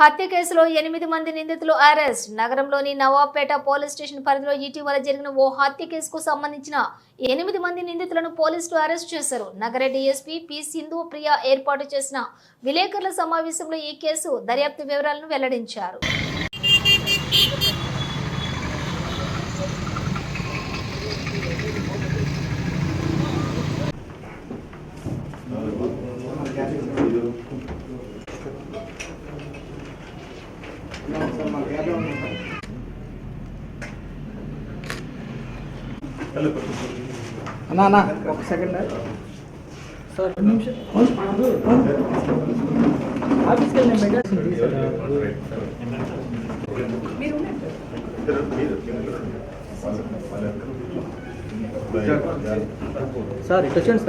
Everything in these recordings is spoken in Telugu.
హత్య కేసులో 8 మంది నిందితులు అరెస్ట్. నగరంలోని నవాబ్పేట పోలీస్ స్టేషన్ పరిధిలో ఇటీవల జరిగిన ఓ హత్య కేసుకు సంబంధించిన 8 మంది నిందితులను పోలీసులు అరెస్ట్ చేశారు. నగర డీఎస్పీ పి సింధు ప్రియ ఏర్పాటు చేసిన విలేకరుల సమావేశంలో ఈ కేసు దర్యాప్తు వివరాలను వెల్లడించారు. అన్నా ఒక సెకండ్ సార్ ఆఫీస్కి వెళ్ళి సార్ ఇటు వచ్చేయండి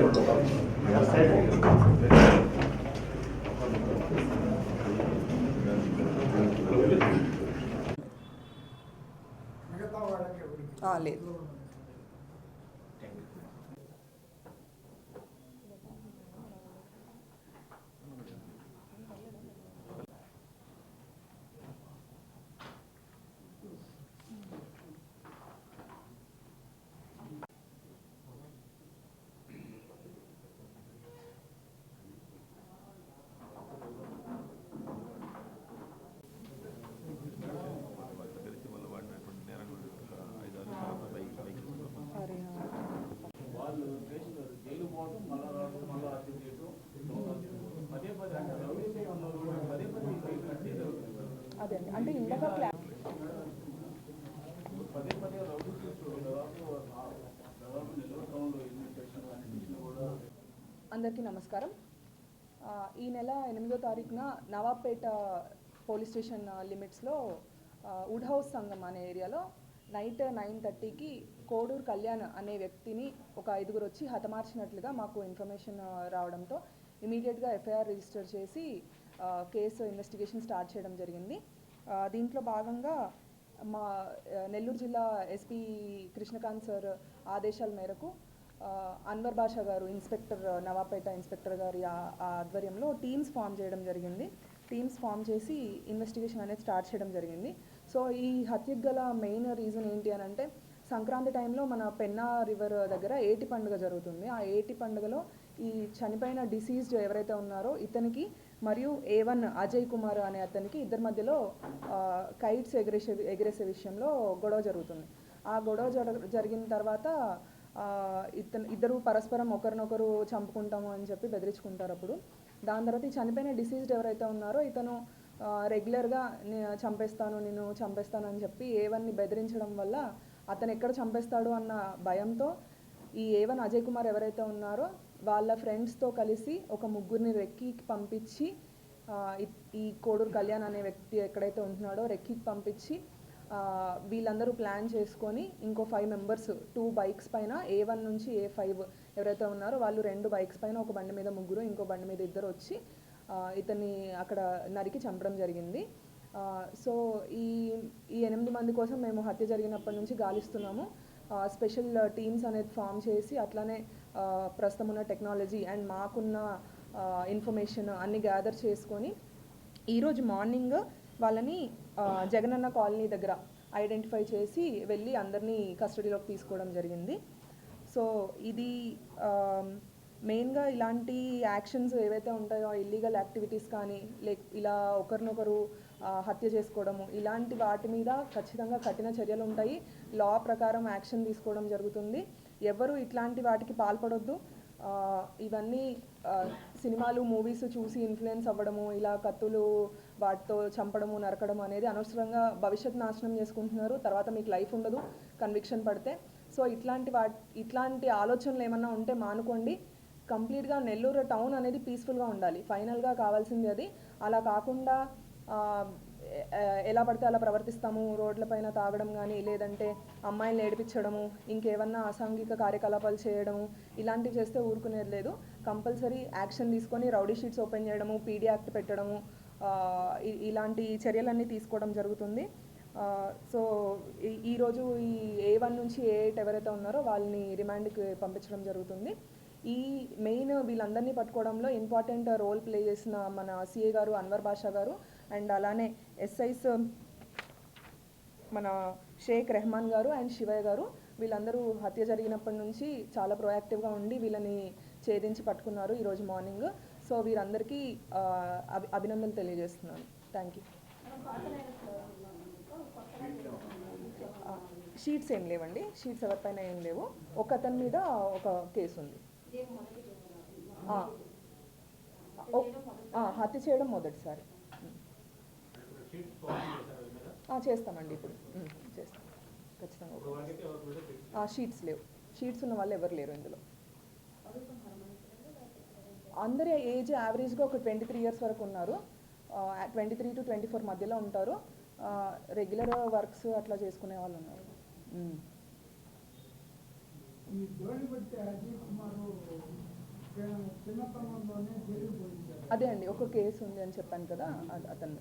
సార్ లేదు. అదే అంటే ఇందాక అందరికీ నమస్కారం. ఈ నెల 8వ తారీఖున నవాబ్పేట పోలీస్ స్టేషన్ లిమిట్స్లో వుడ్ హౌస్ సంఘం అనే ఏరియాలో నైట్ 9:30కి కోడూరు కళ్యాణ్ అనే వ్యక్తిని ఒక 5గురు వచ్చి హతమార్చినట్లుగా మాకు ఇన్ఫర్మేషన్ రావడంతో ఇమీడియట్గా ఎఫ్ఐఆర్ రిజిస్టర్ చేసి కేసు ఇన్వెస్టిగేషన్ స్టార్ట్ చేయడం జరిగింది. దీంట్లో భాగంగా మా నెల్లూరు జిల్లా ఎస్పీ కృష్ణకాంత్ సార్ ఆదేశాల మేరకు అన్వర్ బాషా గారు ఇన్స్పెక్టర్ నవాబ్పేట ఇన్స్పెక్టర్ గారి ఆధ్వర్యంలో టీమ్స్ ఫామ్ చేయడం జరిగింది. టీమ్స్ ఫామ్ చేసి ఇన్వెస్టిగేషన్ అనేది స్టార్ట్ చేయడం జరిగింది. సో ఈ హత్యకు గల మెయిన్ రీజన్ ఏంటి అని అంటే, సంక్రాంతి టైంలో మన పెన్నా రివర్ దగ్గర ఏటి పండుగ జరుగుతుంది. ఆ ఏటి పండుగలో ఈ చనిపోయిన డిసీజ్డ్ ఎవరైతే ఉన్నారో ఇతనికి మరియు A1 అజయ్ కుమార్ అనే అతనికి ఇద్దరి మధ్యలో కైట్స్ ఎగిరేసే విషయంలో గొడవ జరుగుతుంది. ఆ గొడవ జరిగిన తర్వాత ఇద్దరు పరస్పరం ఒకరినొకరు చంపుకుంటాము అని చెప్పి బెదిరించుకుంటారు. అప్పుడు దాని తర్వాత ఈ చనిపోయిన డిసీజ్డ్ ఎవరైతే ఉన్నారో ఇతను రెగ్యులర్గా నిన్ను చంపేస్తాను అని చెప్పి A1ని బెదిరించడం వల్ల అతను ఎక్కడ చంపేస్తాడు అన్న భయంతో ఈ A1 అజయ్ కుమార్ ఎవరైతే ఉన్నారో వాళ్ళ ఫ్రెండ్స్తో కలిసి ఒక 3గురిని రెక్కీకి పంపించి ఈ కోడూరు కళ్యాణ్ అనే వ్యక్తి ఎక్కడైతే ఉంటున్నాడో రెక్కీకి పంపించి వీళ్ళందరూ ప్లాన్ చేసుకొని ఇంకో 5 మెంబర్స్ 2 బైక్స్ పైన A1 నుంచి A5 ఎవరైతే ఉన్నారో వాళ్ళు 2 బైక్స్ పైన ఒక బండి మీద 3, ఇంకో బండి మీద 2 వచ్చి ఇతన్ని అక్కడ నరికి చంపడం జరిగింది. సో ఈ 8 మంది కోసం మేము హత్య జరిగినప్పటి నుంచి గాలిస్తున్నాము. స్పెషల్ టీమ్స్ అనేది ఫామ్ చేసి అట్లానే ప్రస్తుతం ఉన్న టెక్నాలజీ అండ్ మాకున్న ఇన్ఫర్మేషన్ అన్ని గ్యాదర్ చేసుకొని ఈరోజు మార్నింగ్ వాళ్ళని జగనన్న కాలనీ దగ్గర ఐడెంటిఫై చేసి వెళ్ళి అందరినీ కస్టడీలోకి తీసుకోవడం జరిగింది. సో ఇది మెయిన్గా ఇలాంటి యాక్షన్స్ ఏవైతే ఉంటాయో ఇల్లీగల్ యాక్టివిటీస్ కానీ ఇలా ఒకరినొకరు హత్య చేసుకోవడము ఇలాంటి వాటి మీద ఖచ్చితంగా కఠిన చర్యలు ఉంటాయి. లా ప్రకారం యాక్షన్ తీసుకోవడం జరుగుతుంది. ఎవరు ఇట్లాంటి వాటికి పాల్పడొద్దు. ఇవన్నీ సినిమాలు మూవీస్ చూసి ఇన్ఫ్లుయెన్స్ అవ్వడము, ఇలా కత్తులు వాటితో చంపడము నరకడం అనేది అనవసరంగా భవిష్యత్ నాశనం చేసుకుంటున్నారు. తర్వాత మీకు లైఫ్ ఉండదు కన్విక్షన్ పడితే. సో ఇట్లాంటి ఆలోచనలు ఏమన్నా ఉంటే మానుకోండి. కంప్లీట్గా నెల్లూరు టౌన్ అనేది పీస్ఫుల్గా ఉండాలి. ఫైనల్గా కావాల్సింది అది. అలా కాకుండా ఎలా పడితే అలా ప్రవర్తిస్తాము, రోడ్లపైన తాగడం కానీ లేదంటే అమ్మాయిలను ఏడిపించడము, ఇంకేమన్నా అసాంఘిక కార్యకలాపాలు చేయడము ఇలాంటివి చేస్తే ఊరుకునేది లేదు. కంపల్సరీ యాక్షన్ తీసుకొని రౌడీ షీట్స్ ఓపెన్ చేయడము, పీడీ యాక్ట్ పెట్టడము ఇలాంటి చర్యలన్నీ తీసుకోవడం జరుగుతుంది. సో ఈరోజు ఈ A1 నుంచి A8 ఎవరైతే ఉన్నారో వాళ్ళని రిమాండ్కి పంపించడం జరుగుతుంది. ఈ మెయిన్ వీళ్ళందరినీ పట్టుకోవడంలో ఇంపార్టెంట్ రోల్ ప్లే చేసిన మన సిఏ గారు అన్వర్ బాషా గారు అండ్ అలానే ఎస్ఐస్ మన షేక్ రెహమాన్ గారు అండ్ శివయ్య గారు వీళ్ళందరూ హత్య జరిగినప్పటి నుంచి చాలా ప్రొయాక్టివ్గా ఉండి వీళ్ళని ఛేదించి పట్టుకున్నారు ఈరోజు మార్నింగ్. సో వీరందరికీ అభినందనలు తెలియజేస్తున్నాను. Thank you. షీట్స్ ఏం లేవండి, షీట్స్ ఎవరిపైన ఏం లేవు. ఒక అతని మీద ఒక కేసు ఉంది. హత్య చేయడం మొదటిసారి. చేస్తామండి ఇప్పుడు చేస్తాం ఖచ్చితంగా. షీట్స్ లేవు, షీట్స్ ఉన్న వాళ్ళు ఎవరు లేరు ఇందులో. అందరి ఏజ్ యావరేజ్గా ఒక 23 ఇయర్స్ వరకు ఉన్నారు. 23 to 24 మధ్యలో ఉంటారు. రెగ్యులర్ వర్క్స్ అట్లా చేసుకునే వాళ్ళు ఉన్నారు. అదే అండి ఒక కేసు ఉంది అని చెప్పాను కదా, అతను